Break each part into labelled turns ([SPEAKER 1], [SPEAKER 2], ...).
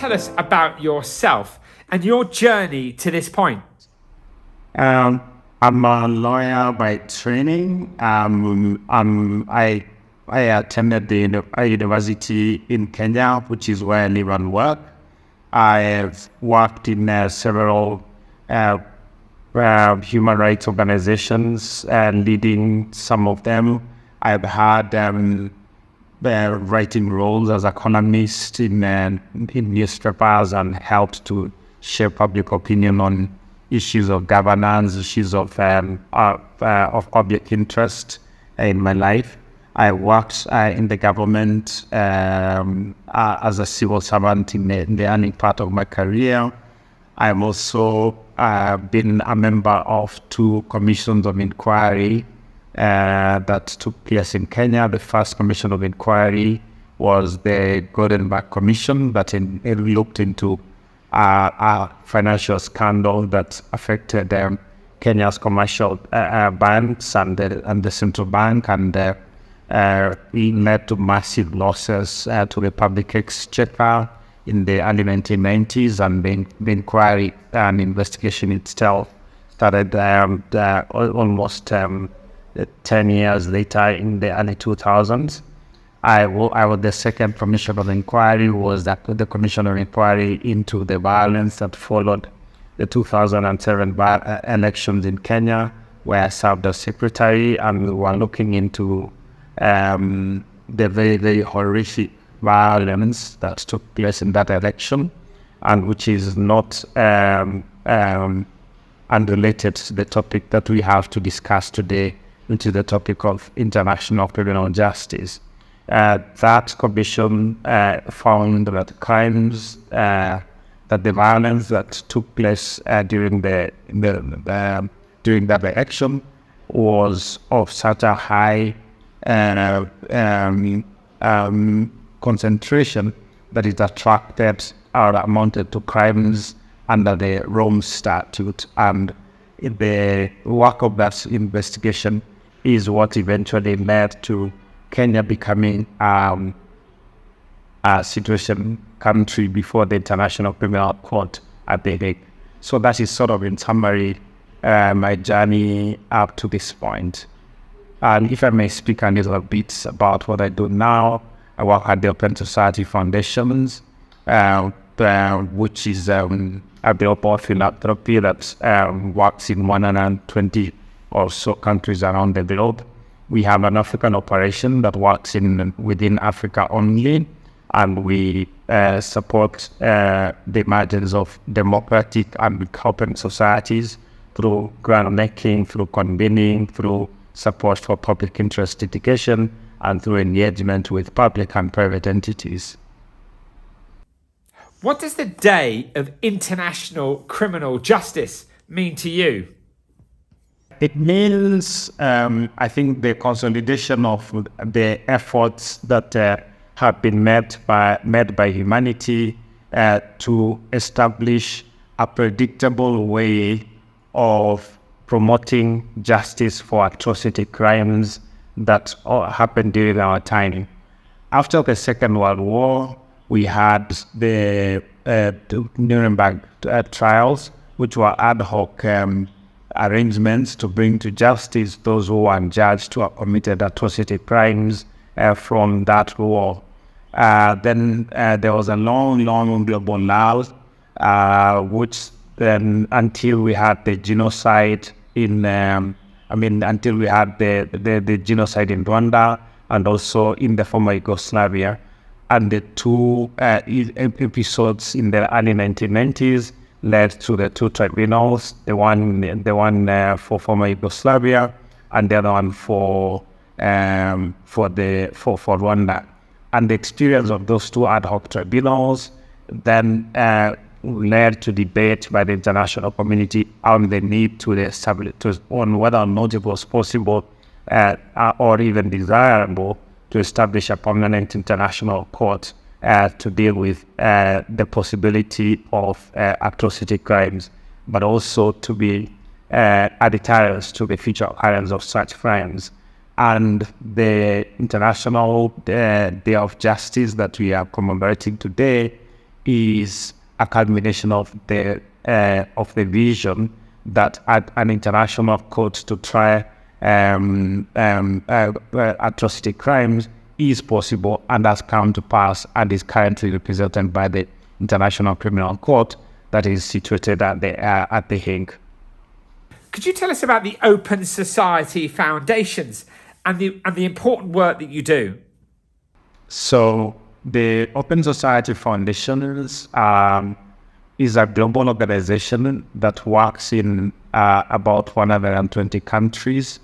[SPEAKER 1] tell us about yourself and your journey to this point?
[SPEAKER 2] I'm a lawyer by training. I attended a university in Kenya, which is where I live and work. I have worked in several human rights organizations, leading some of them. I've had writing roles as a columnist in newspapers and helped to share public opinion on issues of governance, issues of public interest in my life. I worked in the government as a civil servant in the early part of my career. I've also been a member of 2 commissions of inquiry that took place in Kenya. The first commission of inquiry was the Goldenberg Commission that it looked into a financial scandal that affected Kenya's commercial banks and the central bank, and it led to massive losses to the public exchequer in the early 1990s, and the inquiry and investigation itself started almost 10 years later in the early 2000s. I was the second commission of inquiry, was that the commission of inquiry into the violence that followed the 2007 elections in Kenya, where I served as secretary, and we were looking into the very, very horrific violence that took place in that election, and which is not unrelated to the topic that we have to discuss today, which is the topic of international criminal justice. That commission found that crimes, that the violence that took place during that election was of such a high concentration that it attracted or amounted to crimes under the Rome Statute, and the work of that investigation is what eventually led to Kenya becoming a situation country before the International Criminal Court at The Hague. So that is sort of in summary my journey up to this point. And if I may speak a little bit about what I do now, I work at the Open Society Foundations, which is a global philanthropy that works in 120 or so countries around the globe. We have an African operation that works within Africa only, and we support the emergence of democratic and open societies through grant making, through convening, through support for public interest education, and through engagement with public and private entities.
[SPEAKER 1] What does the day of international criminal justice mean to you?
[SPEAKER 2] It means, I think, the consolidation of the efforts that have been made by humanity to establish a predictable way of promoting justice for atrocity crimes that happened during our time. After the Second World War, we had the Nuremberg trials, which were ad hoc arrangements to bring to justice those who were judged to have committed atrocity crimes from that war. Then there was a long global law, which then until we had the genocide until we had the genocide in Rwanda and also in the former Yugoslavia, and the 2 episodes in the early 1990s led to the 2 tribunals, the one for former Yugoslavia and the other one for Rwanda. And the experience of those 2 ad hoc tribunals then led to debate by the international community on the need to establish, on whether or not it was possible or even desirable to establish a permanent international court to deal with the possibility of atrocity crimes, but also to be a deterrent to the future occurrence of such crimes. And the International Day of Justice that we are commemorating today is a culmination of the vision that an international court to try atrocity crimes is possible and has come to pass and is currently represented by the International Criminal Court that is situated at the Hague.
[SPEAKER 1] Could you tell us about the Open Society Foundations and the important work that you do?
[SPEAKER 2] So the Open Society Foundations is a global organization that works in about 120 countries,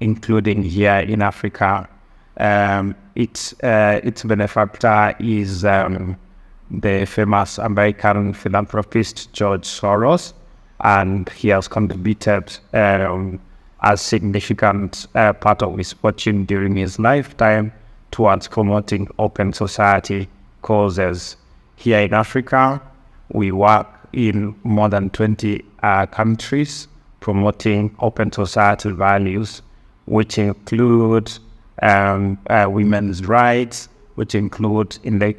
[SPEAKER 2] including here in Africa. Its benefactor is the famous American philanthropist George Soros, and he has contributed a significant part of his fortune during his lifetime towards promoting open society causes. Here in Africa, we work in more than 20 countries promoting open society values, which include women's rights, which include in the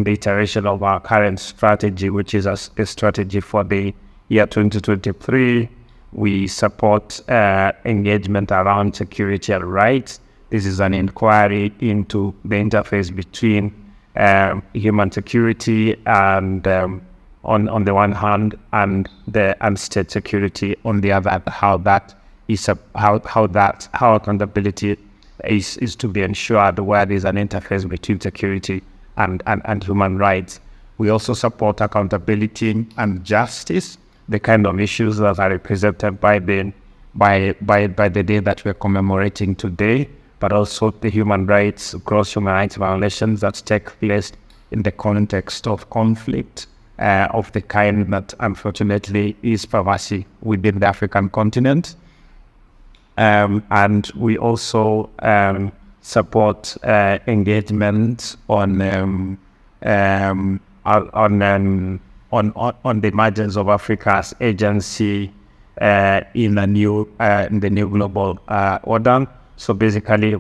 [SPEAKER 2] iteration of our current strategy, which is a strategy for the year 2023. We support engagement around security and rights. This is an inquiry into the interface between human security and on the one hand, and state security on the other. How accountability is to be ensured, where there is an interface between security and human rights. We also support accountability and justice, the kind of issues that are represented by the day that we're commemorating today, but also the human rights, gross human rights violations that take place in the context of conflict of the kind that unfortunately is pervasive within the African continent. And we also support engagement on the emergence of Africa's agency in the new global order. So basically,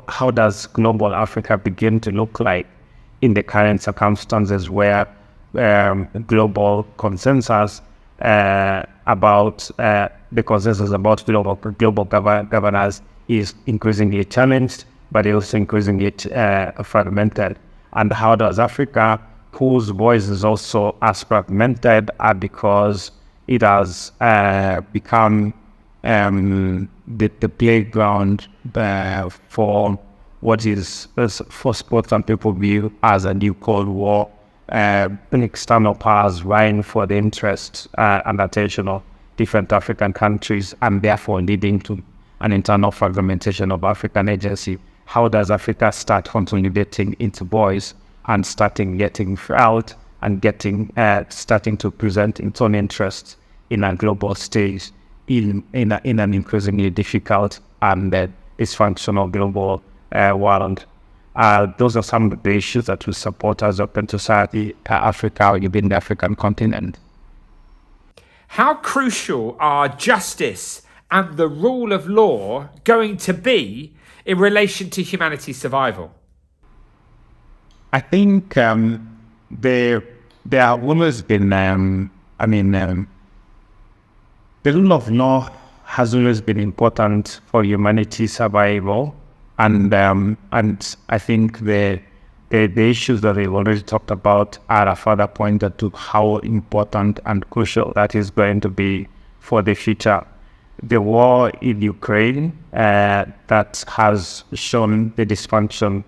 [SPEAKER 2] how does global Africa begin to look like in the current circumstances where global consensus about the consensus about global governance is increasingly challenged, but also increasingly fragmented. And how does Africa, whose voice is also as fragmented, because it has become the playground for what is, for some people view as a new Cold War, external powers vying for the interest and attention of different African countries, and therefore leading to an internal fragmentation of African agency. How does Africa start consolidating its voice and starting getting out and starting to present its own interests in a global stage in an increasingly difficult and dysfunctional global world? Those are some of the issues that we support as Open Society Africa within the African continent.
[SPEAKER 1] How crucial are justice and the rule of law going to be in relation to humanity's survival?
[SPEAKER 2] I think there have always been, the rule of law has always been important for humanity's survival. And I think the issues that we've already talked about are a further pointer to how important and crucial that is going to be for the future. The war in Ukraine that has shown the dysfunction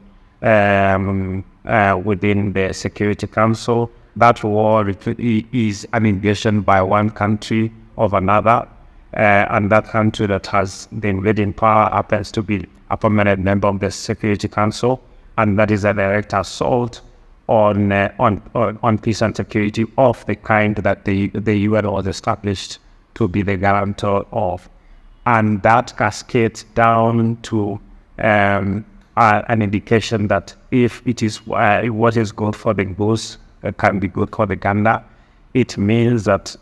[SPEAKER 2] within the Security Council. That war is an invasion by one country of another, and that country that has the invading power happens to be a permanent member of the Security Council, and that is a direct assault on peace and security of the kind that the UN was established to be the guarantor of. And that cascades down to an indication that if it is what is good for the goose can be good for the gander, it means that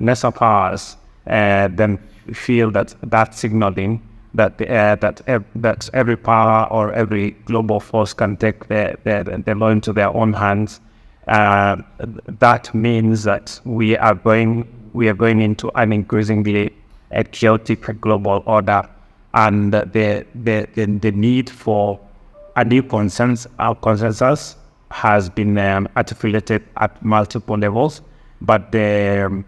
[SPEAKER 2] lesser powers then feel that signaling that every power or every global force can take the law into their own hands. That means that we are going into an increasingly chaotic global order, and the need for a new consensus has been articulated at multiple levels, but the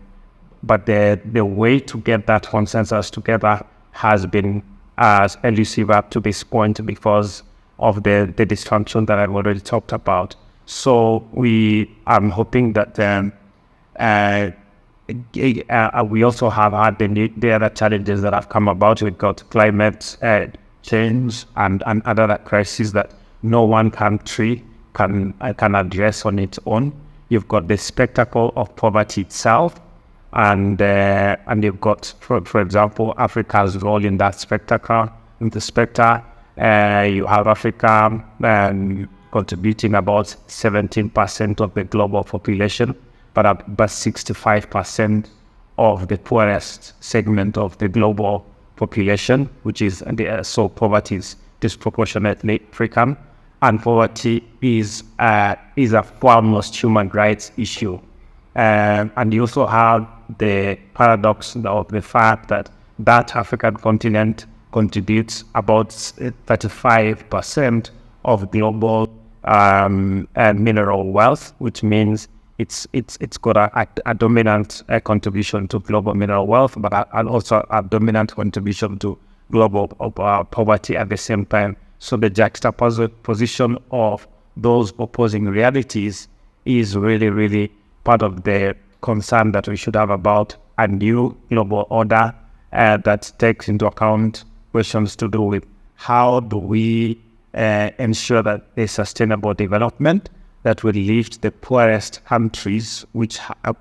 [SPEAKER 2] way to get that consensus together has been as elusive up to this point because of the dysfunction that I've already talked about. So I'm hoping that we also have had the other challenges that have come about. We've got climate change and other crises that no one country can address on its own. You've got the spectacle of poverty itself, and you've got, for example, Africa's role in that spectacle. In the spectre, you have Africa contributing about 17% of the global population, but 65% of the poorest segment of the global population, which is so poverty is disproportionately African, and poverty is a foremost human rights issue. And you also have the paradox of the fact that African continent contributes about 35% of global mineral wealth, which means it's got a dominant contribution to global mineral wealth, but also a dominant contribution to global poverty at the same time. So the juxtaposition of those opposing realities is really, really part of the concern that we should have about a new global order that takes into account questions to do with how do we ensure that there's sustainable development that will lift the poorest countries, which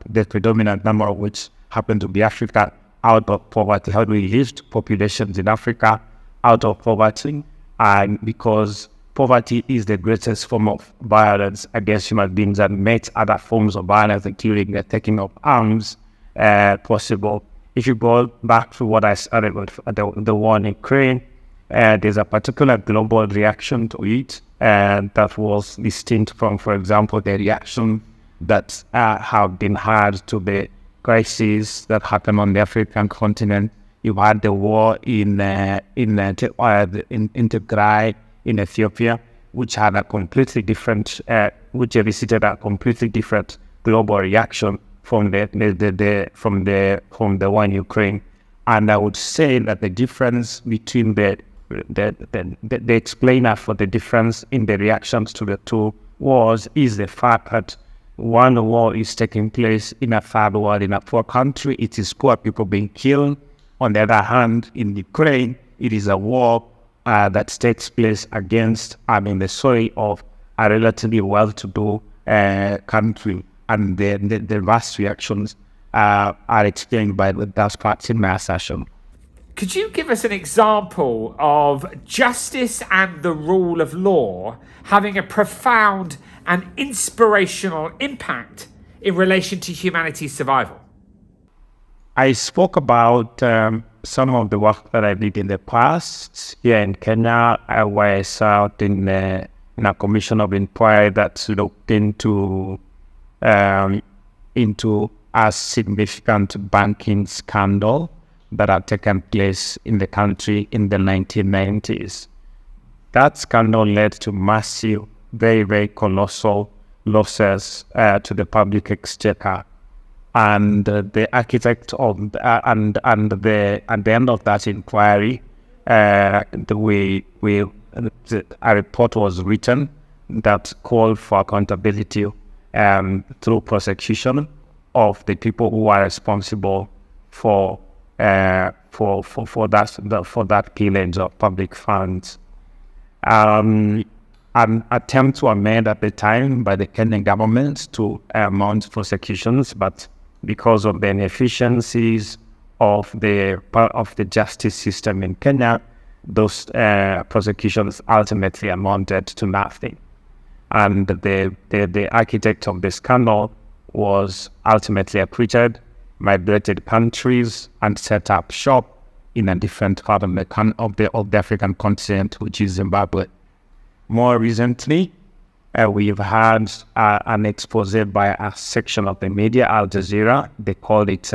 [SPEAKER 2] the predominant number of which happen to be Africa, out of poverty. How do we lift populations in Africa out of poverty? And because poverty is the greatest form of violence against human beings and makes other forms of violence, including the taking of arms, possible. If you go back to what I started with, the war in Ukraine, there's a particular global reaction to it that was distinct from, for example, the reaction that have been had to the crises that happened on the African continent. You had the war in Tigray in Ethiopia, which had a completely different, which elicited a completely different global reaction from the war in Ukraine. And I would say that the difference between the explainer for the difference in the reactions to the two wars is the fact that one war is taking place in a third world, in a poor country. It is poor people being killed. On the other hand, in Ukraine, it is a war that takes place against, the soil of a relatively well-to-do country. And the vast reactions are explained by that part in my assertion.
[SPEAKER 1] Could you give us an example of justice and the rule of law having a profound and inspirational impact in relation to humanity's survival?
[SPEAKER 2] I spoke about some of the work that I did in the past here in Kenya, where I served in a commission of inquiry that looked into a significant banking scandal that had taken place in the country in the 1990s. That scandal led to massive, very, very colossal losses to the public exchequer. And the architect of at the end of that inquiry, a report was written that called for accountability through prosecution of the people who are responsible for that pillage of public funds. An attempt were made at the time by the Kenyan government to mount prosecutions, but because of the inefficiencies of the justice system in Kenya, those prosecutions ultimately amounted to nothing. And the architect of the scandal was ultimately acquitted, migrated countries, and set up shop in a different part of the African continent, which is Zimbabwe. More recently, we've had an expose by a section of the media, Al Jazeera. They call it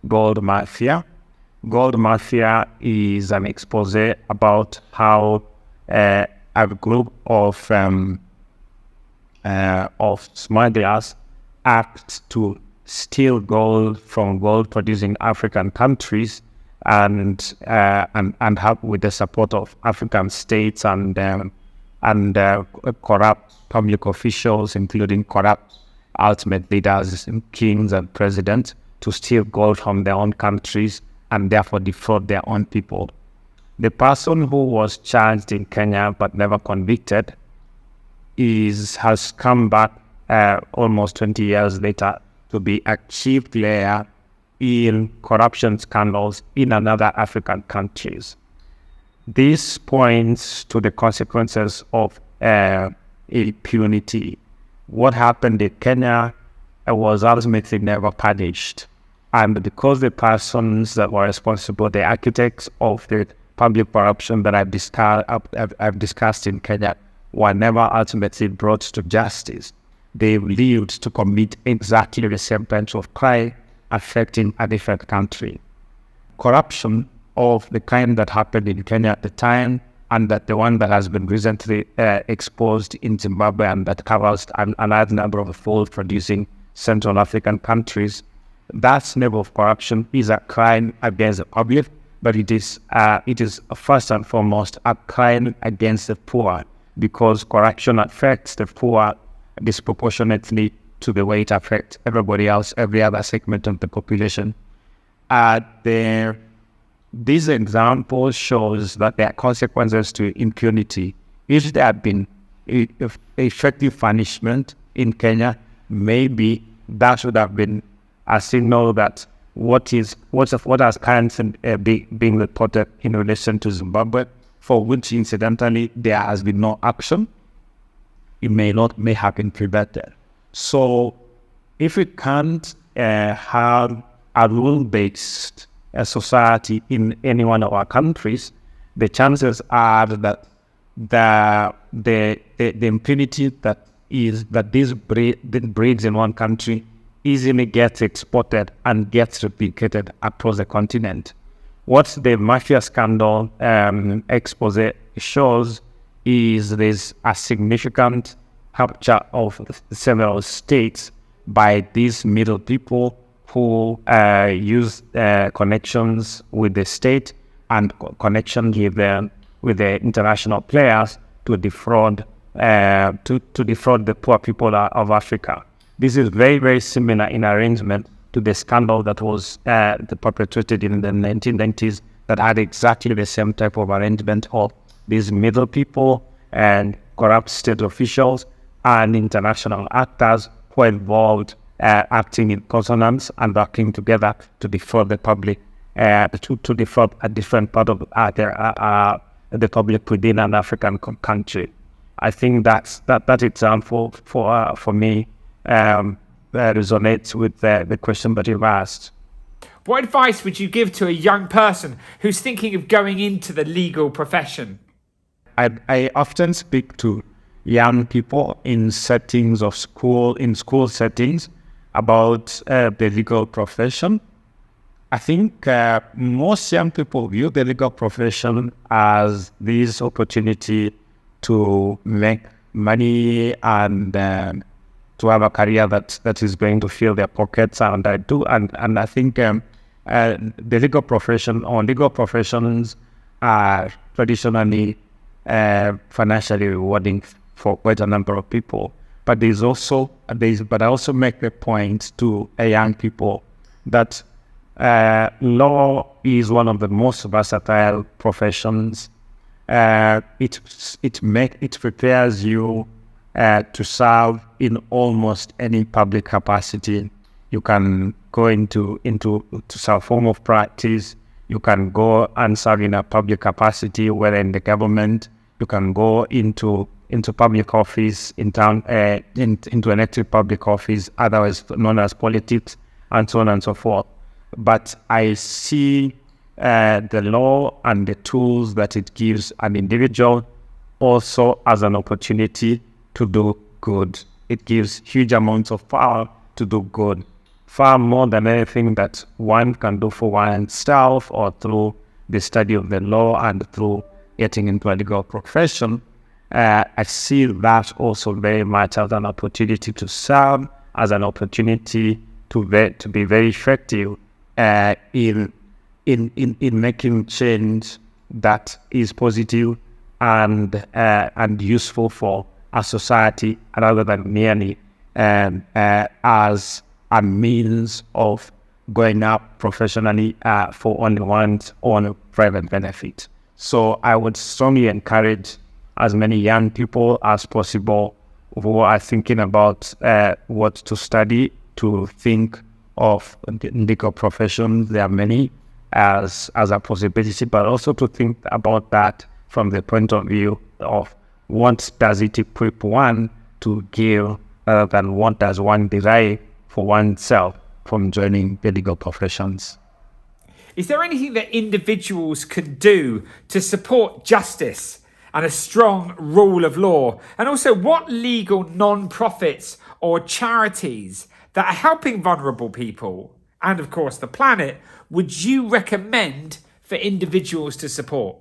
[SPEAKER 2] Gold Mafia. Gold Mafia is an expose about how a group of smugglers act to steal gold from gold-producing African countries, and have, with the support of African states and corrupt public officials, including corrupt ultimate leaders, kings and presidents, to steal gold from their own countries and therefore defraud their own people. The person who was charged in Kenya but never convicted has come back almost 20 years later to be a chief player in corruption scandals in another African countries. This points to the consequences of impunity. What happened in Kenya was ultimately never punished. And because the persons that were responsible, the architects of the public corruption that I've discussed in Kenya, were never ultimately brought to justice, they lived to commit exactly the same kinds of crime affecting a different country. Corruption of the kind that happened in Kenya at the time, and that the one that has been recently exposed in Zimbabwe, and that covers a large number of gold-producing Central African countries, that level of corruption is a crime against the public, but it is first and foremost a crime against the poor, because corruption affects the poor disproportionately to the way it affects everybody else, every other segment of the population. This example shows that there are consequences to impunity. If there had been effective punishment in Kenya, maybe that would have been a signal that what has currently being reported in relation to Zimbabwe, for which incidentally there has been no action, it may have been prevented. So if we can't have a rule-based society in any one of our countries, the chances are that the impunity that this breeds in one country easily gets exported and gets replicated across the continent. What the mafia scandal expose shows is there's a significant capture of several states by these middle people who use connections with the state and connection with the international players to defraud the poor people of Africa. This is very, very similar in arrangement to the scandal that was perpetrated in the 1990s, that had exactly the same type of arrangement of these middle people and corrupt state officials and international actors who are involved acting in consonance and working together to defraud the public, to defraud a different part of the public within an African country. I think that example for me resonates with the question that you've asked.
[SPEAKER 1] What advice would you give to a young person who's thinking of going into the legal profession?
[SPEAKER 2] I often speak to young people in settings of school settings about the legal profession. I think most young people view the legal profession as this opportunity to make money and to have a career that is going to fill their pockets, and I do. And I think the legal profession or legal professions are traditionally financially rewarding for quite a number of people. But I also make the point to young people that law is one of the most versatile professions. It prepares you to serve in almost any public capacity. You can go into some form of practice. You can go and serve in a public capacity, whether in the government. You can go into public office in town, into elected public office, otherwise known as politics, and so on and so forth. But I see the law and the tools that it gives an individual also as an opportunity to do good. It gives huge amounts of power to do good, far more than anything that one can do for oneself or through the study of the law and through getting into a legal profession. I see that also very much as an opportunity to serve, as an opportunity to be very effective in making change that is positive and useful for a society, rather than merely as a means of going up professionally for only one's own private benefit. So I would strongly encourage as many young people as possible who are thinking about what to study to think of legal professions. There are many as a possibility, but also to think about that from the point of view of what does it equip one to give rather than what does one derive for oneself from joining the legal professions.
[SPEAKER 1] Is there anything that individuals can do to support justice and a strong rule of law? And also, what legal non-profits or charities that are helping vulnerable people and, of course, the planet would you recommend for individuals to support?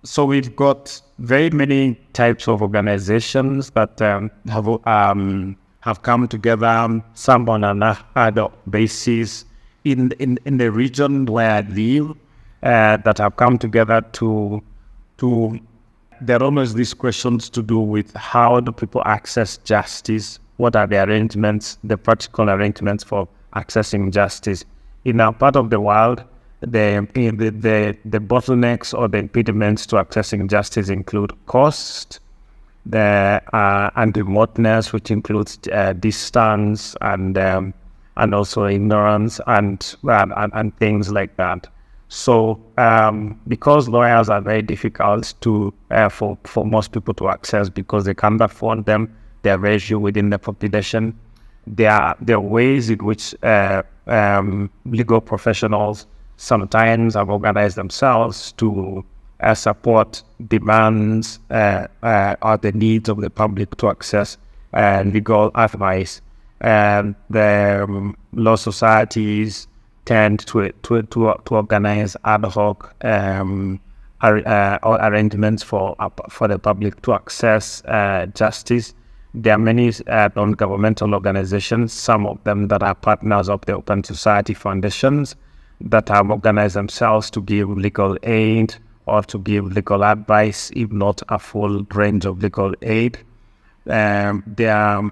[SPEAKER 2] So we've got very many types of organizations that have come together, some on an ad hoc basis in the region where I live, that have come together to there are always these questions to do with how do people access justice, what are the arrangements, the practical arrangements for accessing justice. In our part of the world, the bottlenecks or the impediments to accessing justice include cost, and remoteness, which includes distance and also ignorance and things like that. So because lawyers are very difficult to for most people to access because they can't afford them, they are very few within the population. There are ways in which legal professionals sometimes have organized themselves to support demands or the needs of the public to access legal advice. The law societies tend to organize ad hoc arrangements for the public to access justice. There are many non-governmental organizations, some of them that are partners of the Open Society Foundations, that have organized themselves to give legal aid or to give legal advice, if not a full range of legal aid. There are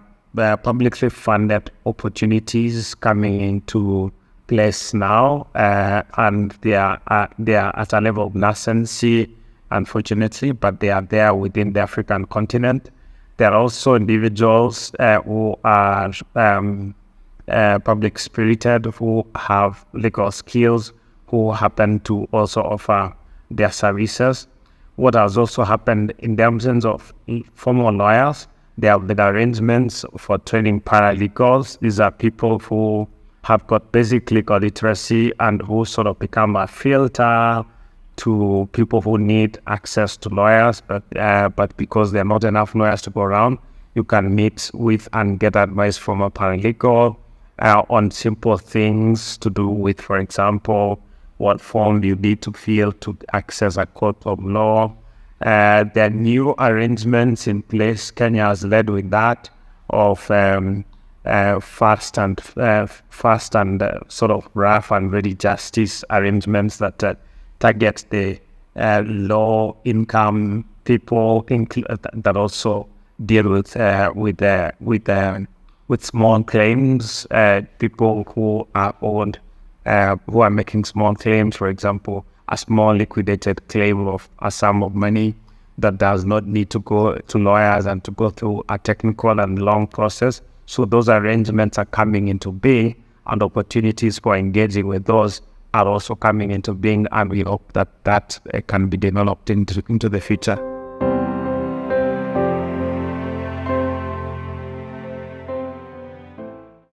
[SPEAKER 2] publicly funded opportunities coming into place now, and they are at a level of nascency, unfortunately, but they are there within the African continent. There are also individuals who are public spirited, who have legal skills, who happen to also offer their services. What has also happened in the absence of formal lawyers, there have been arrangements for training paralegals. These are people who have got basic legal literacy and who sort of become a filter to people who need access to lawyers, but because there are not enough lawyers to go around, you can meet with and get advice from a paralegal on simple things to do with, for example, what form you need to fill to access a court of law. There are new arrangements in place. Kenya has led with that of fast and sort of rough and ready justice arrangements that target the low income people that also deal with small claims, people who are making small claims. For example, a small liquidated claim of a sum of money that does not need to go to lawyers and to go through a technical and long process. So those arrangements are coming into being, and opportunities for engaging with those are also coming into being, and we hope that can be developed into the future.